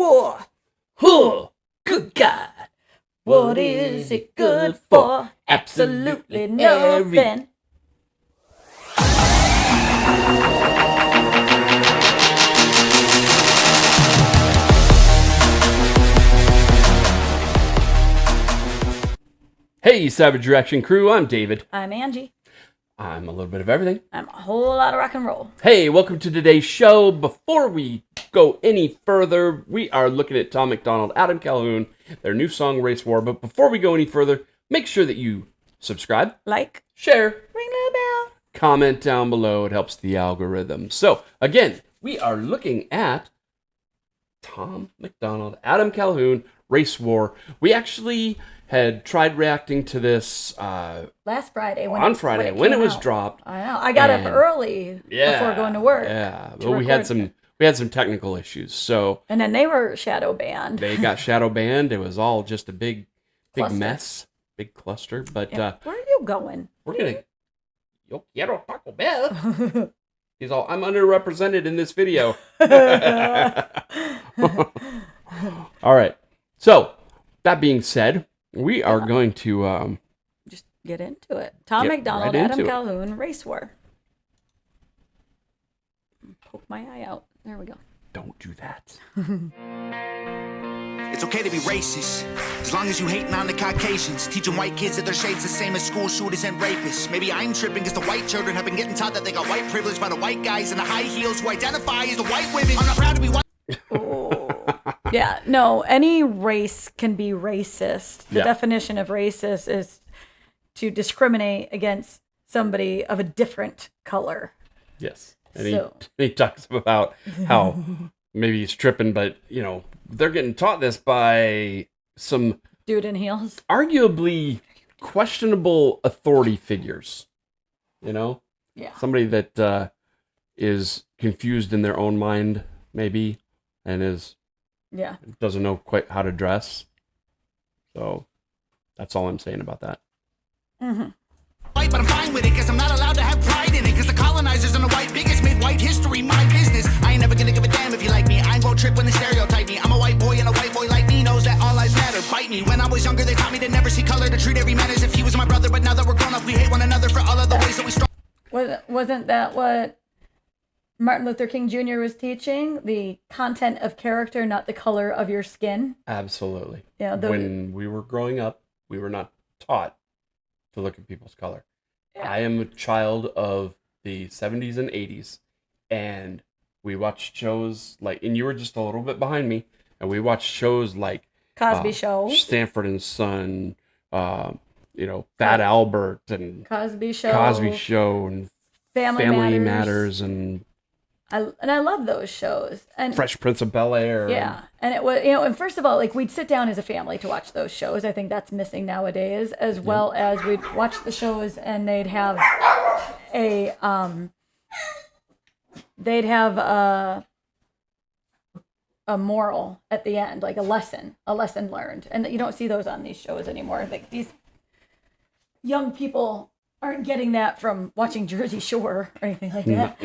war. Huh, good God. What is it good for? Absolutely nothing. Hey, Savage Reaction crew, I'm David. I'm Angie. I'm a little bit of everything. I'm a whole lot of rock and roll. Hey, welcome to today's show. Before we go any further, we are looking at MacDonald Adam Calhoun, their new song, Race War. But before we go any further, make sure that you subscribe, Like, share, ring the bell. comment down below. It helps the algorithm. So, again, we are looking at MacDonald Adam Calhoun, Race War. We actually had tried reacting to this Last Friday. when it was dropped. I know. I got up early before going to work. Yeah, but we had some technical issues. So and then they were shadow banned. They got shadow banned. It was all just a big Cluster. mess, big cluster. But Where are you going? we're gonna yo quiero Taco Bell. He's all, I'm underrepresented in this video. All right. So that being said, we are going to just get into it. Get MacDonald, right Adam into it. Calhoun, Race War. Poke my eye out. There we go. don't do that. It's okay to be racist, as long as you hating on the Caucasians, teaching white kids that their shade's the same as school shooters and rapists. Maybe I'm tripping because the white children have been getting taught that they got white privilege by the white guys in the high heels who identify as the white women. I'm not proud to be white. Yeah, no, any race can be racist. The Yeah. definition of racist is to discriminate against somebody of a different color. Yes. And So- he talks about how maybe he's tripping, but, you know, they're getting taught this by some Dude in heels. arguably questionable authority figures. You know? Yeah. Somebody that is confused in their own mind, maybe, and Yeah. doesn't know quite how to dress. So that's all I'm saying about that. Mm-hmm. White, but I'm fine with it because I'm not allowed to have pride in it. Because the colonizers and the white bigots made white history my business. I ain't never gonna give a damn if you like me. I ain't gonna trip when they stereotype me. I'm a white boy and a white boy like me knows that all lives matter. Bite me. When I was younger, they taught me to never see color, to treat every man as if he was my brother. But now that we're grown up, we hate one another for all of the ways that we struggle. Wasn't that what Martin Luther King Jr. was teaching? The content of character, not the color of your skin. Absolutely. Yeah. When we were growing up, we were not taught to look at people's color. Yeah. I am a child of the 70s and 80s, and we watched shows like, and you were just a little bit behind me, and we watched shows like Cosby Show. Stanford and Son, Fat Albert, and Cosby Show. and Family Matters, and I love those shows. And Fresh Prince of Bel-Air. yeah, and it was, and first of all, like, we'd sit down as a family to watch those shows. I think that's missing nowadays, as well as we'd watch the shows and they'd have a moral at the end, like a lesson learned, and you don't see those on these shows anymore. Like, these young people aren't getting that from watching Jersey Shore or anything like that.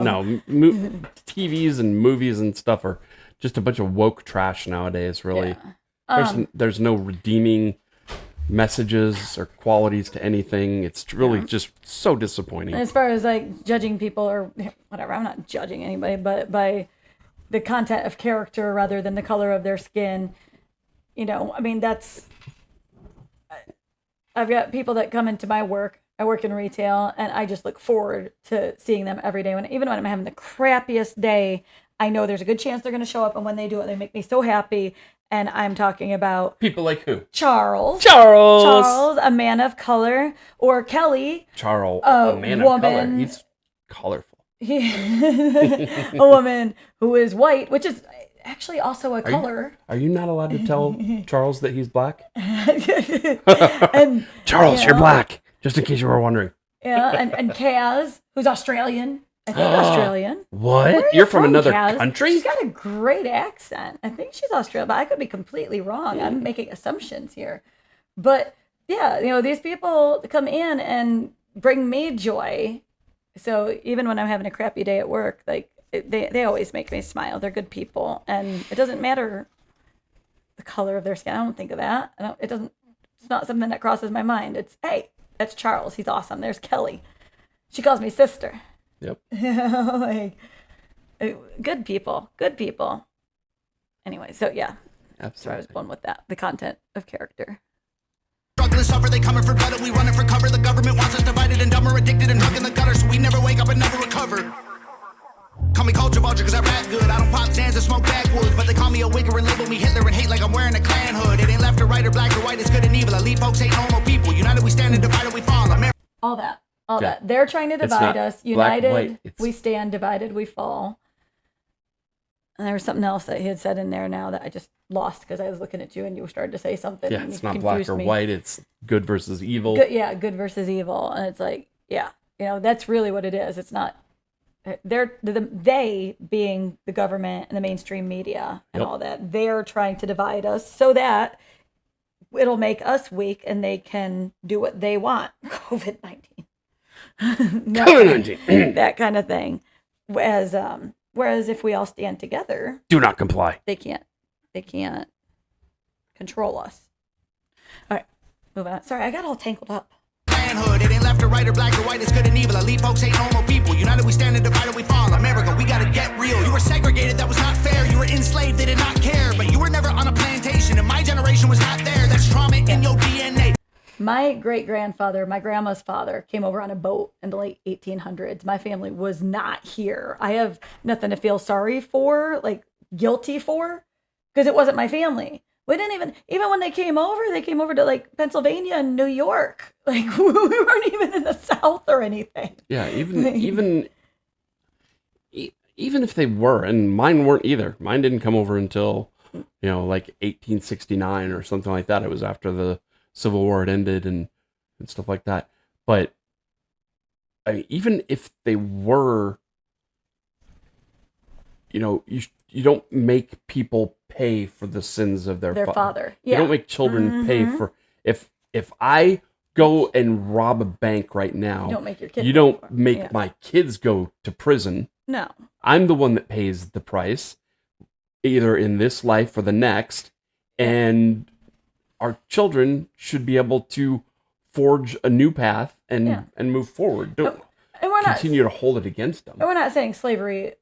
No. TVs and movies and stuff are just a bunch of woke trash nowadays, really. Yeah. There's no redeeming messages or qualities to anything. It's really just so disappointing. And as far as like judging people or whatever, I'm not judging anybody, but by the content of character rather than the color of their skin, I mean, I've got people that come into my work. I work in retail, and I just look forward to seeing them every day. Even when I'm having the crappiest day, I know there's a good chance they're going to show up, and when they do it, they make me so happy. And I'm talking about People like who? Charles, a man of color, or Kelly, a man of color. He's colorful. a woman who is white, which is actually also a color. Are you not allowed to tell Charles that he's black? And Charles, you're black. Just in case you were wondering. yeah, and Kaz, who's Australian. I think Australian. What? Where are you You're from another Kaz? country? She's got a great accent. I think she's Australian, but I could be completely wrong. I'm making assumptions here. But yeah, these people come in and bring me joy. So even when I'm having a crappy day at work, like, they always make me smile. They're good people, and it doesn't matter the color of their skin. I don't think of that. It's not something that crosses my mind. It's, hey, that's Charles. He's awesome. There's Kelly. She calls me sister. Yep. Like, good people. Anyway, so yeah. That's where I was going with that. The content of character. Struggle and suffer, they coming for better. We running for cover. The government wants us divided and dumber, addicted and drunk in the gutter, so we never wake up and never recover. Call me culture vulture because I rap good. I don't pop Zans and smoke backwoods, but they call me a wigger and label me Hitler and hate like I'm wearing a Klan hood. It ain't left or right or black or white, it's good and evil. Elite folks ain't normal people. United we stand and divided we fall. All that. They're trying to divide us. United white, we stand, divided we fall. And there was something else that he had said in there now that I just lost because I was looking at you and you started to say something. Yeah, and it's not black or white. It's good versus evil. Good versus evil. And it's like, yeah, that's really what it is. It's not, they being the government and the mainstream media and all that, they're trying to divide us so that it'll make us weak and they can do what they want. COVID-19. COVID-19. That kind of thing. Whereas if we all stand together, do not comply. They can't control us. All right, moving on. Sorry, I got all tangled up. Manhood, it ain't left or right or black or white, it's good and evil. Elite folks ain't normal people. United we stand and divided we fall. America, we gotta get real. You were segregated, that was not fair. You were enslaved, they did not care. But you were never on a plantation, and my generation was not there. That's trauma in your DNA. My great-grandfather, my grandma's father, came over on a boat in the late 1800s. My family was not here. I have nothing to feel sorry for, like guilty for, because it wasn't my family. We didn't even when they came over to like Pennsylvania and New York. Like we weren't even in the South or anything. Yeah, even if they were, and mine weren't either. Mine didn't come over until, like 1869 or something like that. It was after the Civil War had ended and stuff like that. But I mean, even if they were, you don't make people pay for the sins of their father. Yeah. You don't make children pay for if I go and rob a bank right now. You don't make your kids. You don't make my kids go to prison. No. I'm the one that pays the price, either in this life or the next, and our children should be able to forge a new path and move forward. Don't continue to hold it against them. And we're not saying slavery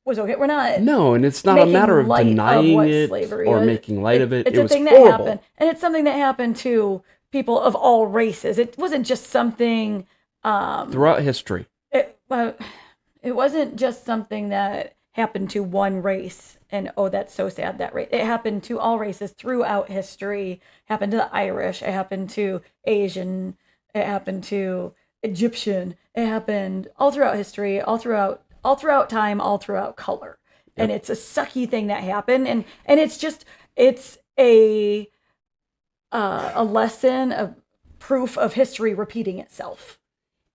was okay. We're not. No, and it's not a matter of denying it or making light of it. It's a thing horrible. That happened, and it's something that happened to people of all races. It wasn't just something throughout history. It wasn't just something that happened to one race. And that's so sad, that race. It happened to all races throughout history. It happened to the Irish. It happened to Asian. It happened to Egyptian. It happened all throughout history, all throughout time, all throughout color. Yep. And it's a sucky thing that happened. And it's a lesson of proof of history repeating itself.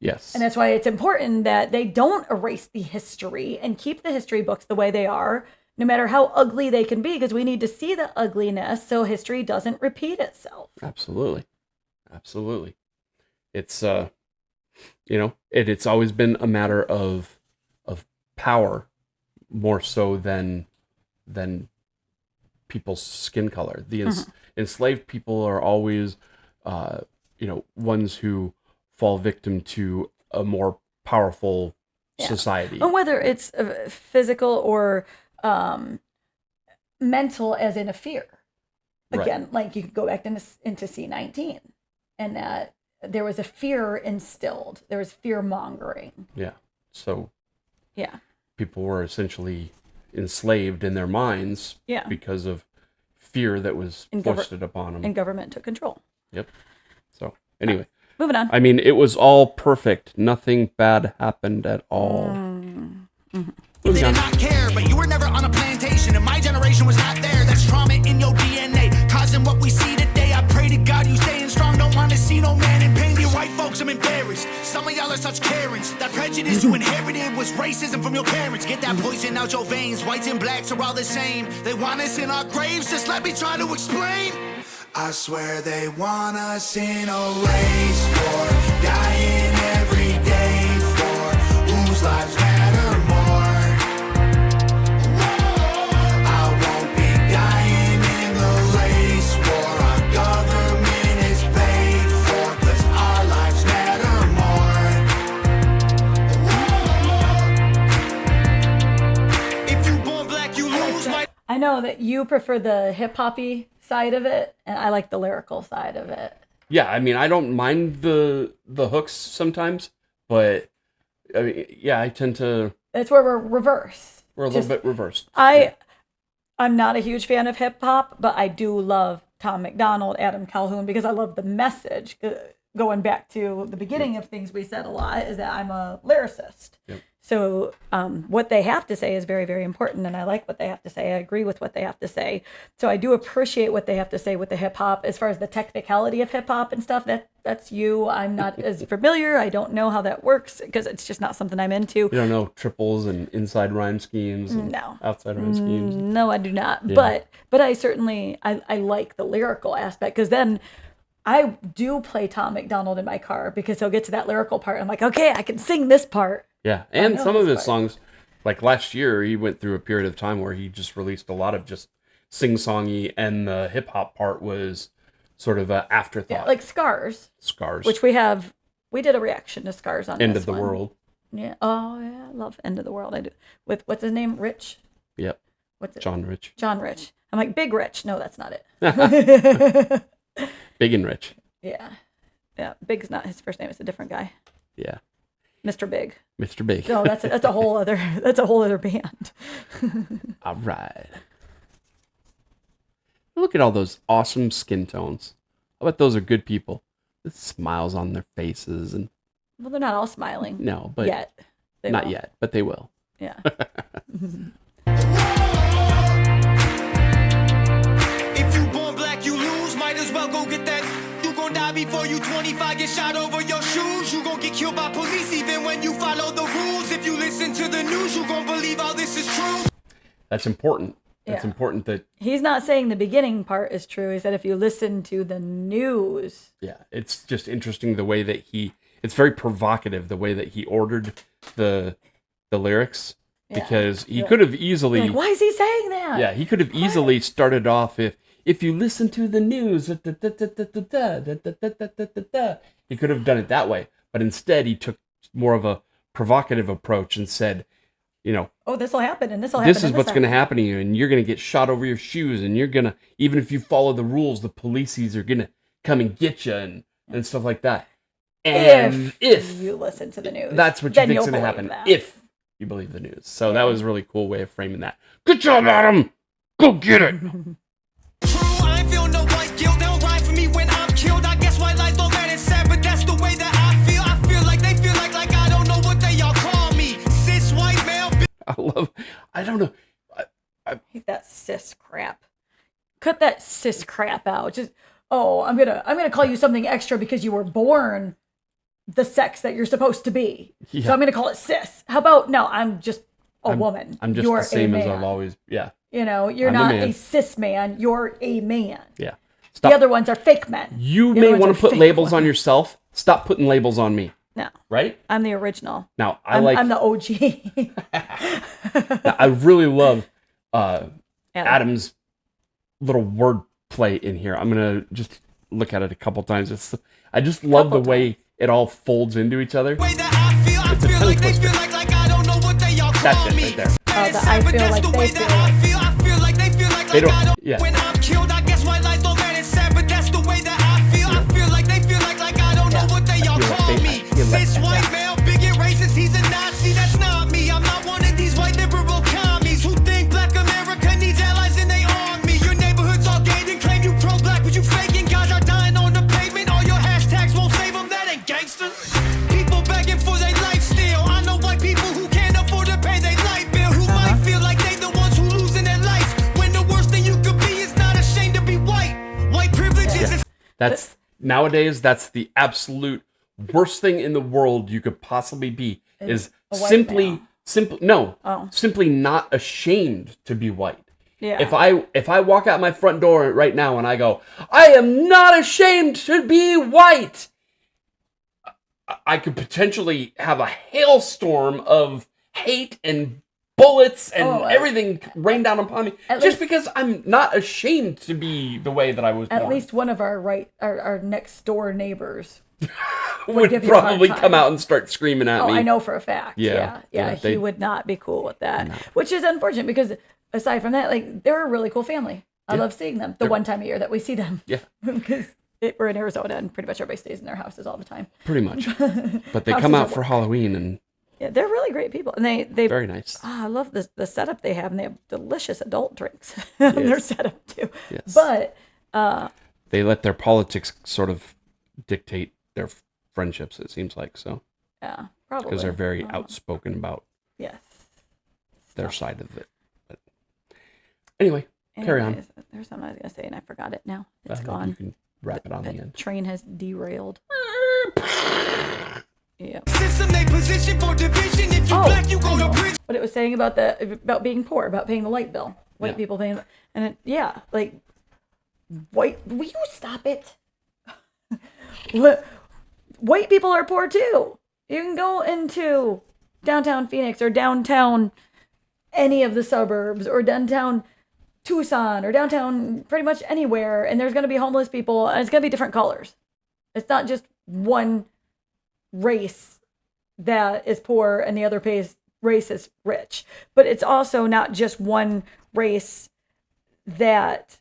Yes. And that's why it's important that they don't erase the history and keep the history books the way they are, no matter how ugly they can be, because we need to see the ugliness so history doesn't repeat itself. Absolutely. It's it's always been a matter of power more so than people's skin color. The enslaved people are always ones who fall victim to a more powerful society. And whether it's physical or mental, as in a fear. Again, like you could go back into C-19, and that there was a fear instilled. There was fear mongering. Yeah. So. Yeah. People were essentially enslaved in their minds. Yeah. Because of fear that was foisted upon them. And government took control. Yep. So anyway. Moving on. I mean, it was all perfect. Nothing bad happened at all. They did not care, but you were never on a plantation, and my generation was not there. That's trauma in your DNA, causing what we see today. I pray to God you staying strong, don't want to see no man in pain. Dear white folks, I'm embarrassed. Some of y'all are such Karens. That prejudice you inherited was racism from your parents. Get that poison out your veins. Whites and blacks are all the same. They want us in our graves, just let me try to explain. I swear they want us in a race war, dying every day for whose lives matter more. know that you prefer the hip hoppy side of it, and I like the lyrical side of it. Yeah, I mean, I don't mind the hooks sometimes, but I mean, yeah, I tend to. That's where we're reverse. We're a little bit reversed. I'm not a huge fan of hip hop, but I do love Tom MacDonald, Adam Calhoun, because I love the message. Going back to the beginning of things we said a lot is that I'm a lyricist. Yep. So what they have to say is very, very important, and I like what they have to say. I agree with what they have to say. So I do appreciate what they have to say with the hip hop. As far as the technicality of hip hop and stuff, that's you. I'm not as familiar. I don't know how that works because it's just not something I'm into. You don't know triples and inside rhyme schemes and outside rhyme schemes? No, I do not. Yeah. But I certainly, I like the lyrical aspect, because then I do play Tom MacDonald in my car because he'll get to that lyrical part. I'm like, okay, I can sing this part. Yeah, and some of his songs, like last year, he went through a period of time where he just released a lot of just sing-songy, and the hip-hop part was sort of an afterthought. Yeah, like Scars. Scars. Which we did a reaction to Scars on End this of the one. World. Yeah. Oh, yeah, I love End of the World. I do. With, what's his name? Rich? Yep. What's it? John Rich. John Rich. I'm like, Big Rich. No, that's not it. Big and Rich. Yeah. Yeah, Big's not his first name. It's a different guy. Yeah. Mr. Big. Mr. Big. No, that's a whole other band. All right. Look at all those awesome skin tones. I bet those are good people. With smiles on their faces and. Well, they're not all smiling. No, but yet. Not yet, but they will. Yeah. If you born black, you lose. Might as well go get that. You gon' die before you 25. Get shot over your shoes. You gon' get killed by police even when you follow the rules. If you listen to the news, you gon' believe all this is true. That's important. It's Yeah. important that. He's not saying the beginning part is true. He said if you listen to the news. Yeah, it's just interesting the way that it's very provocative the way that he ordered the lyrics, because he could have easily. Like, why is he saying that? Yeah, he could have easily started off if you listen to the news. He could have done it that way, but instead he took more of a provocative approach and said, oh, this will happen, and this will happen. this is what's going to happen to you, and you're going to get shot over your shoes, and you're going to, even if you follow the rules, the policies are going to come and get you and stuff like that. And if you listen to the news, that's what you think's going to happen that. if you believe the news. So that was a really cool way of framing that. Good job, Adam. Go get it. True, I ain't feel no white guilt. They don't ride for me when I'm killed. I guess white life don't matter, sad, but that's the way that I feel. I feel like they feel like I don't know what they all call me. Cis white male. I don't know. I hate that cis crap. Cut that cis crap out. Just I'm gonna call you something extra because you were born the sex that you're supposed to be. Yeah. So I'm gonna call it cis. How about no? I'm just a woman. I'm just you're the same as man. I've always. Yeah. You're I'm not a man. a cis man. You're a man. Yeah. The other ones are fake men. You The may other ones want are to put fake labels on women. yourself. Stop putting labels on me. No, Right? I'm the original. Now I'm the OG. Now, I really love Adam's little word play in here. I'm gonna just look at it a couple times. I just love the way it all folds into each other. Way that I feel like they feel like I don't know what they all call That's it me. right there. I feel like they feel like. I feel like they feel like They don't- I don't. yeah. When I'm killed, I guess white life don't matter, sad, but that's the way that I feel. I feel like they feel like I don't know what they all feel like call they- me. I feel like- Cis white male, bigot, racist, he's a Nazi. That's not me. I'm not one of these white liberal commies who think Black America needs allies in they army. Your neighborhood's all gated and claim you pro-black, but you faking. Guys are dying on the pavement. All your hashtags won't save them. That ain't gangster. People begging for their life still. I know white people who can't afford to pay their light bill, who might feel like they the ones who losing their life. When the worst thing you could be is not ashamed to be white. White privilege is That's nowadays. That's the absolute worst thing in the world you could possibly be. Is a white simply male. simply not ashamed to be white. Yeah. If I walk out my front door right now and I go, I am not ashamed to be white, I could potentially have a hailstorm of hate and bullets and everything rain down upon me just because I'm not ashamed to be the way that I was born. At least one of our next door neighbors would give you a hard probably time. come out and start screaming at me. I know for a fact. Yeah. Yeah. they- He would not be cool with that, which is unfortunate because aside from that, like, they're a really cool family. I Yeah. love seeing them the one time a year that we see them. Yeah. Because we're in Arizona and pretty much everybody stays in their houses all the time. Pretty much. But they Houses come at out for work. Halloween, and Yeah, they're really great people. And they very nice. I love the setup they have, and they have delicious adult drinks on their Yes. setup too. Yes. But They let their politics sort of dictate their friendships, it seems like, so. yeah, probably. Because they're very outspoken about Yes. their side of it. But anyway, carry on. Anyways, there's something I was gonna say and I forgot it now. It's You gone. can wrap it on the The end. train has derailed. Yeah. System they position for division. If you Oh, black, you go I to know. prison. What it was saying about being poor, about paying the light bill, white Yeah. people paying, and like white. Will you stop it? White people are poor too. You can go into downtown Phoenix or downtown any of the suburbs or downtown Tucson or downtown pretty much anywhere, and there's going to be homeless people, and it's going to be different colors. It's not just one race that is poor and the other race is rich. But it's also not just one race that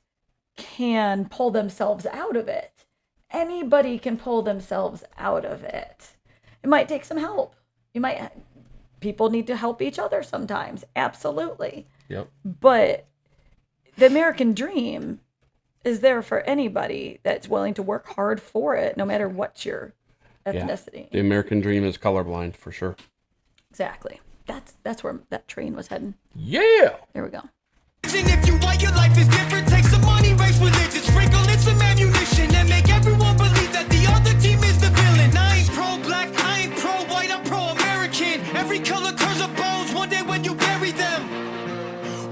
can pull themselves out of it. Anybody can pull themselves out of it. It might take some help. People need to help each other sometimes. Absolutely. Yep. But the American dream is there for anybody that's willing to work hard for it, no matter what your ethnicity. The American dream is colorblind, for sure. Exactly. That's where that train was heading. Yeah! There we go. If you white, your life is different. Take some money, race religion, sprinkle in some ammunition, and make everyone believe that the other team is the villain. I ain't pro-black, I ain't pro-white, I'm pro-American. Every color turns up bones one day when you bury them.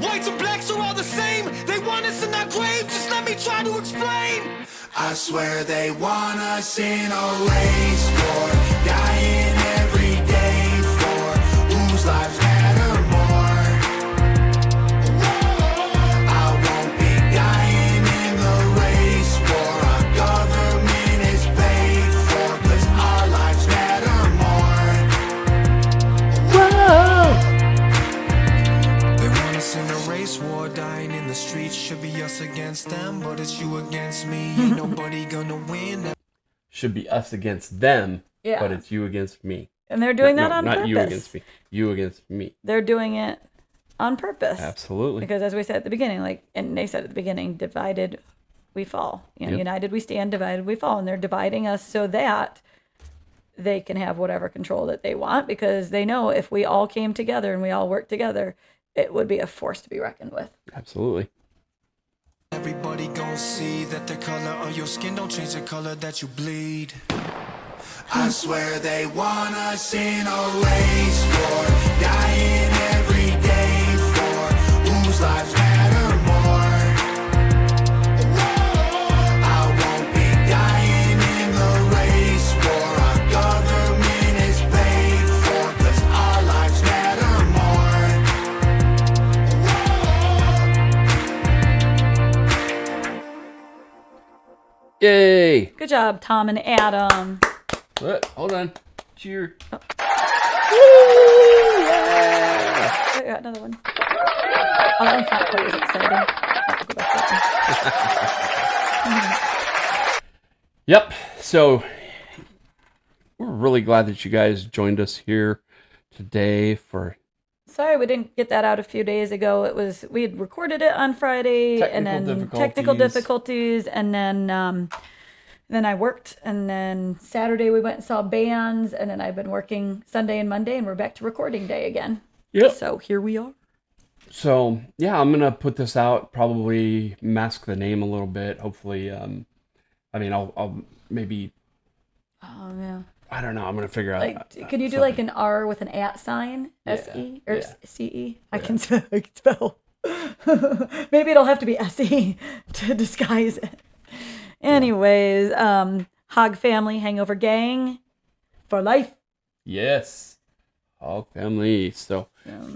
Whites and blacks are all the same. They want us in our graves. Just let me try to explain. I swear they want us in a race war, dying every day for whose lives matter more. I won't be dying in the race war. Our government is paid for, 'cause our lives matter more. They want us in a race war, dying in the streets. Should be us against them, but it's you against me. Ain't nobody gonna win. Should be us against them, Yeah. but it's you against me. And they're doing No, that on not purpose. you against me. You against me. They're doing it on purpose. Absolutely. Because as we said at the beginning, and they said at the beginning, divided we fall. Yep. United we stand, divided we fall. And they're dividing us so that they can have whatever control that they want, because they know if we all came together and we all worked together, it would be a force to be reckoned with. Absolutely. Everybody gon' see that the color of your skin don't change the color that you bleed. I swear they want us in a race war, dying every day for whose lives matter more. I won't be dying in the race war. Our government is paid for, 'cause our lives matter more. Yay! Good job, Tom and Adam. What? Hold on. Cheer. I got another one. Oh, that one's not quite as exciting. I'll have to go back to that one. Yep. So we're really glad that you guys joined us here today for Sorry we didn't get that out a few days ago. We had recorded it on Friday, and then technical difficulties, and then I worked, and then Saturday we went and saw bands, and then I've been working Sunday and Monday, and we're back to recording day again. Yep. So here we are. So yeah, I'm gonna put this out. Probably mask the name a little bit. Hopefully, I'll maybe. Oh yeah. I don't know. I'm gonna figure out. Like, can you do something. like an R with an at sign? Yeah, SE or yeah. CE? I can spell. Maybe it'll have to be SE to disguise it. Anyways, Hog Family Hangover Gang for life. Yes. All family. So,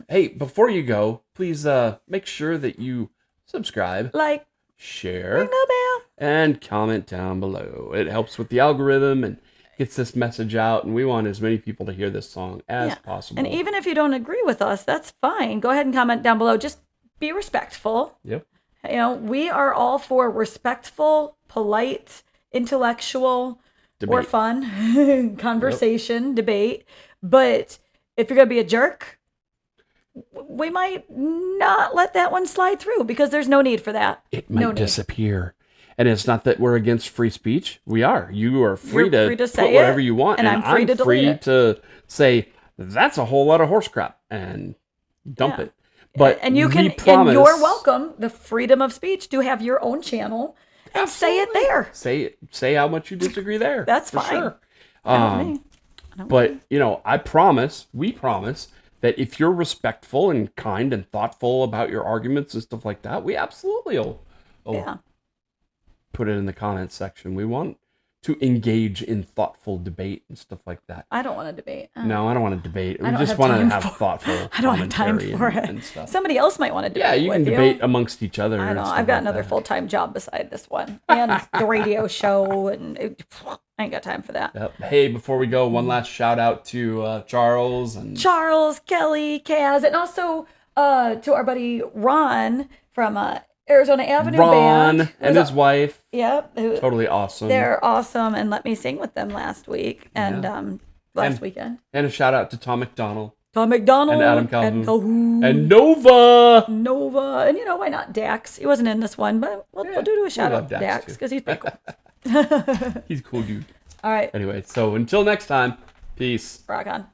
hey, before you go, please make sure that you subscribe, Like, share, ring the bell. and comment down below. It helps with the algorithm and gets this message out, and we want as many people to hear this song as possible. And even if you don't agree with us, that's fine. Go ahead and comment down below. Just be respectful. Yep. You know, we are all for respectful, polite, intellectual, Debate. or fun conversation, debate. But if you're going to be a jerk, we might not let that one slide through because there's no need for that. It might disappear. And it's not that we're against free speech. We are. You are free to say put whatever you want. And I'm free to delete it. To say, that's a whole lot of horse crap and dump it. But and you can, promise, and you're welcome, the freedom of speech, to have your own channel and say it there. Say how much you disagree there. That's for fine. Sure. But, you know, we promise that if you're respectful and kind and thoughtful about your arguments and stuff like that, we absolutely will put it in the comments section. We want to engage in thoughtful debate and stuff like that. I don't want to debate. No, I don't want to debate. We just want to have thoughtful I don't have time for it. And stuff. Somebody else might want to debate. Yeah, you can debate amongst each other. I know. I've got another full-time job beside this one. And the radio show. And I ain't got time for that. Yep. Hey, before we go, one last shout out to Charles, Kelly, Kaz, and also to our buddy Ron from Arizona Avenue Band. And his wife. Yep. Totally awesome. They're awesome and let me sing with them last week and last weekend. And a shout out to Tom MacDonald. And Adam Calhoun. And Nova. And you know, why not Dax? He wasn't in this one, but we'll do a shout out to Dax because he's pretty cool. He's a cool dude. All right. Anyway, so until next time, peace. Rock on.